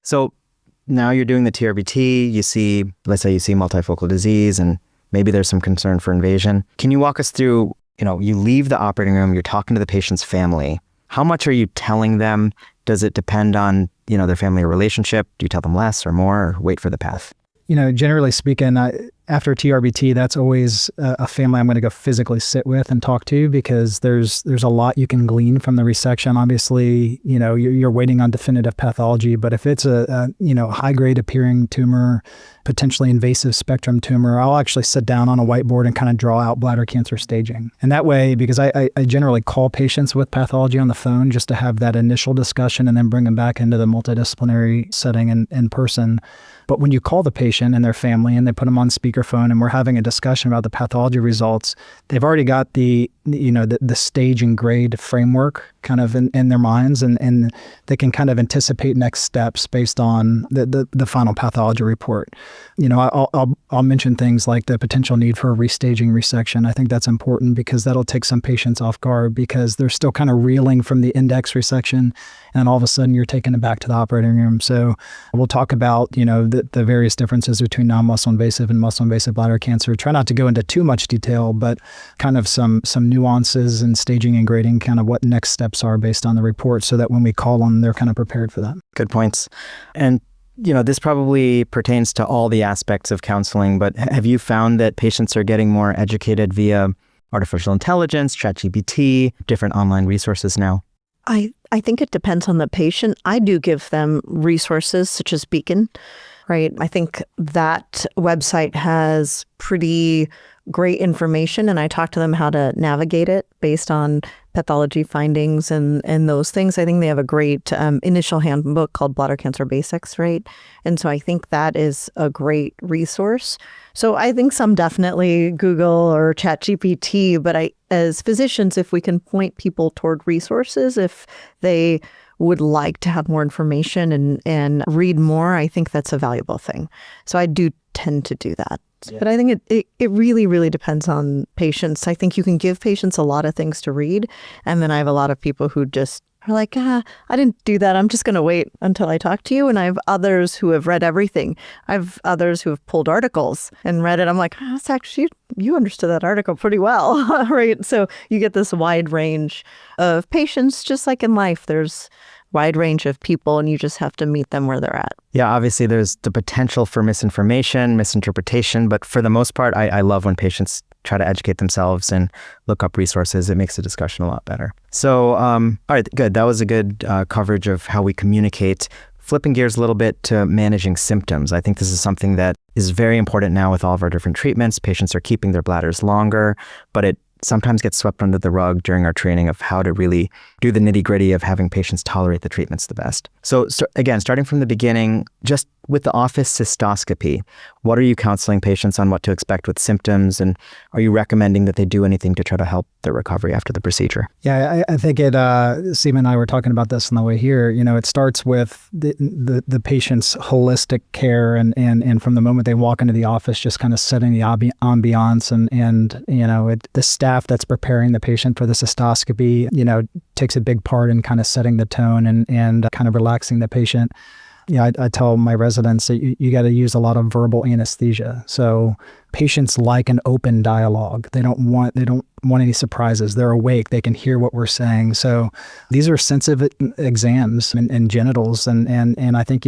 So now you're doing the TURBT, let's say you see multifocal disease and maybe there's some concern for invasion. Can you walk us through, you leave the operating room, you're talking to the patient's family. How much are you telling them? Does it depend on, their family relationship? Do you tell them less or more or wait for the path? Generally speaking, after TURBT, that's always a family I'm going to go physically sit with and talk to, because there's a lot you can glean from the resection. Obviously, you're waiting on definitive pathology, but if it's a high grade appearing tumor, potentially invasive spectrum tumor, I'll actually sit down on a whiteboard and kind of draw out bladder cancer staging. And that way, because I generally call patients with pathology on the phone just to have that initial discussion and then bring them back into the multidisciplinary setting in person. But when you call the patient and their family and they put them on speakerphone and we're having a discussion about the pathology results, they've already got the stage and grade framework kind of in their minds, and they can kind of anticipate next steps based on the final pathology report. I'll mention things like the potential need for a restaging resection. I think that's important because that'll take some patients off guard because they're still kind of reeling from the index resection, and all of a sudden you're taking them back to the operating room. So we'll talk about, the various differences between non-muscle invasive and muscle invasive bladder cancer. Try not to go into too much detail, but kind of some nuances in staging and grading, kind of what next steps are based on the report, so that when we call them, they're kind of prepared for that. Good points. And this probably pertains to all the aspects of counseling, but have you found that patients are getting more educated via artificial intelligence, ChatGPT, different online resources now? I think it depends on the patient. I do give them resources such as Beacon, right? I think that website has pretty great information, and I talk to them how to navigate it based on pathology findings and those things. I think they have a great initial handbook called Bladder Cancer Basics, right? And so I think that is a great resource. So I think some definitely Google or ChatGPT, but as physicians, if we can point people toward resources, if they would like to have more information and read more, I think that's a valuable thing. So I do tend to do that. Yeah. But I think it really, really depends on patients. I think you can give patients a lot of things to read. And then I have a lot of people who just are like, I didn't do that. I'm just going to wait until I talk to you. And I have others who have read everything. I have others who have pulled articles and read it. I'm like, that's actually, you understood that article pretty well, right? So you get this wide range of patients, just like in life. There's wide range of people, and you just have to meet them where they're at. Yeah, obviously there's the potential for misinformation, misinterpretation, but for the most part, I love when patients try to educate themselves and look up resources. It makes the discussion a lot better. So, all right, good. That was a good coverage of how we communicate. Flipping gears a little bit to managing symptoms. I think this is something that is very important now with all of our different treatments. Patients are keeping their bladders longer, but it sometimes gets swept under the rug during our training of how to really do the nitty-gritty of having patients tolerate the treatments the best. So again, starting from the beginning, just with the office cystoscopy, what are you counseling patients on what to expect with symptoms, and are you recommending that they do anything to try to help their recovery after the procedure? Yeah, I think Sima and I were talking about this on the way here. It starts with the patient's holistic care, and from the moment they walk into the office, just kind of setting the ambiance, and the staff that's preparing the patient for the cystoscopy, takes a big part in kind of setting the tone and kind of relaxing the patient. I tell my residents that you got to use a lot of verbal anesthesia. So patients like an open dialogue. They don't want any surprises. They're awake. They can hear what we're saying. So these are sensitive exams and genitals. And I think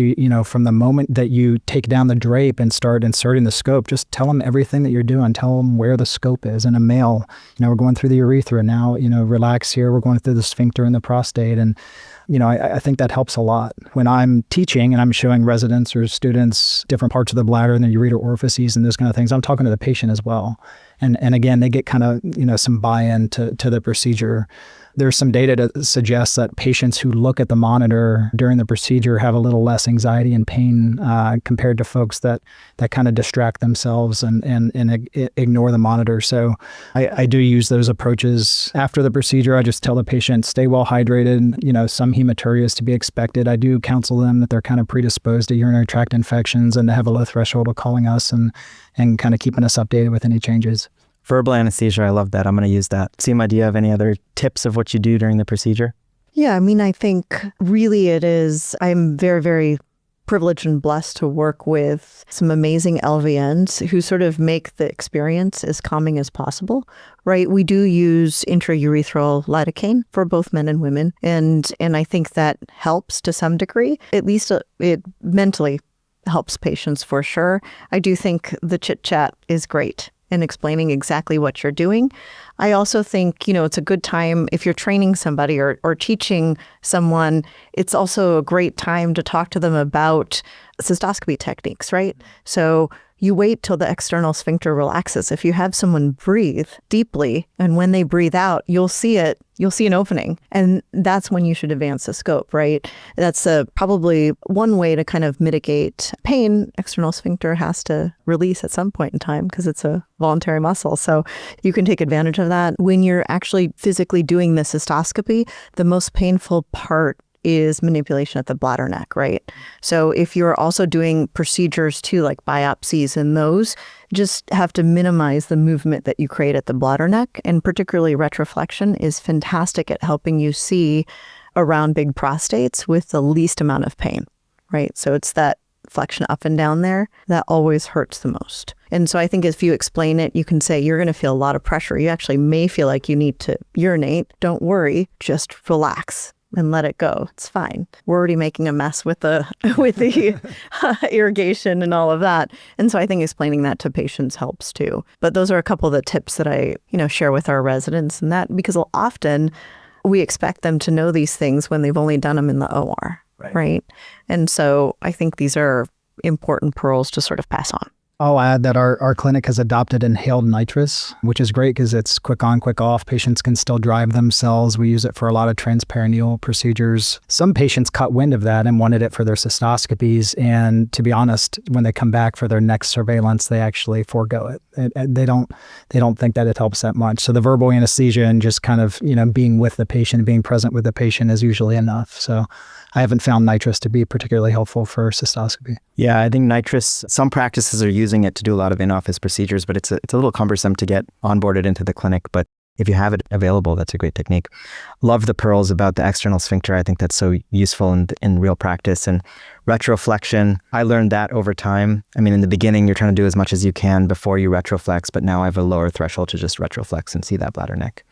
from the moment that you take down the drape and start inserting the scope, just tell them everything that you're doing. Tell them where the scope is. In a male, we're going through the urethra now. Relax here. We're going through the sphincter and the prostate. And I think that helps a lot. When I'm teaching and I'm showing residents or students different parts of the bladder and the ureter orifices and those kind of things, I'm talking to the patient as well. And again, they get kind of, some buy-in to the procedure. There's some data that suggests that patients who look at the monitor during the procedure have a little less anxiety and pain compared to folks that kind of distract themselves and ignore the monitor. So I do use those approaches. After the procedure, I just tell the patient, stay well hydrated, some hematuria is to be expected. I do counsel them that they're kind of predisposed to urinary tract infections and to have a low threshold of calling us and kind of keeping us updated with any changes. Verbal anesthesia, I love that. I'm going to use that. Sima, do you have any other tips of what you do during the procedure? Yeah, I think really it is, I'm very, very privileged and blessed to work with some amazing LVNs who sort of make the experience as calming as possible, right? We do use intraurethral lidocaine for both men and women. And I think that helps to some degree. At least it mentally helps patients for sure. I do think the chit chat is great in explaining exactly what you're doing. I also think, it's a good time if you're training somebody or teaching someone, it's also a great time to talk to them about cystoscopy techniques, right? So you wait till the external sphincter relaxes. If you have someone breathe deeply and when they breathe out, you'll see an opening. And that's when you should advance the scope, right? That's probably one way to kind of mitigate pain. External sphincter has to release at some point in time because it's a voluntary muscle. So you can take advantage of that. When you're actually physically doing the cystoscopy, the most painful part is manipulation at the bladder neck, right? So if you're also doing procedures too, like biopsies and those, just have to minimize the movement that you create at the bladder neck. And particularly retroflexion is fantastic at helping you see around big prostates with the least amount of pain, right? So it's that flexion up and down there that always hurts the most. And so I think if you explain it, you can say you're going to feel a lot of pressure. You actually may feel like you need to urinate. Don't worry, just relax and let it go. It's fine. We're already making a mess with the irrigation and all of that. And so I think explaining that to patients helps too. But those are a couple of the tips that I, share with our residents, and that because often we expect them to know these things when they've only done them in the OR, right? And so I think these are important pearls to sort of pass on. I'll add that our clinic has adopted inhaled nitrous, which is great because it's quick on, quick off. Patients can still drive themselves. We use it for a lot of transperineal procedures. Some patients caught wind of that and wanted it for their cystoscopies. And to be honest, when they come back for their next surveillance, they actually forego it. They don't think that it helps that much. So the verbal anesthesia and just kind of, being with the patient, being present with the patient is usually enough. So I haven't found nitrous to be particularly helpful for cystoscopy. Yeah, I think nitrous, some practices are using it to do a lot of in-office procedures, but it's a little cumbersome to get onboarded into the clinic. But if you have it available, that's a great technique. Love the pearls about the external sphincter. I think that's so useful in real practice. And retroflexion, I learned that over time. I mean, in the beginning, you're trying to do as much as you can before you retroflex, but now I have a lower threshold to just retroflex and see that bladder neck.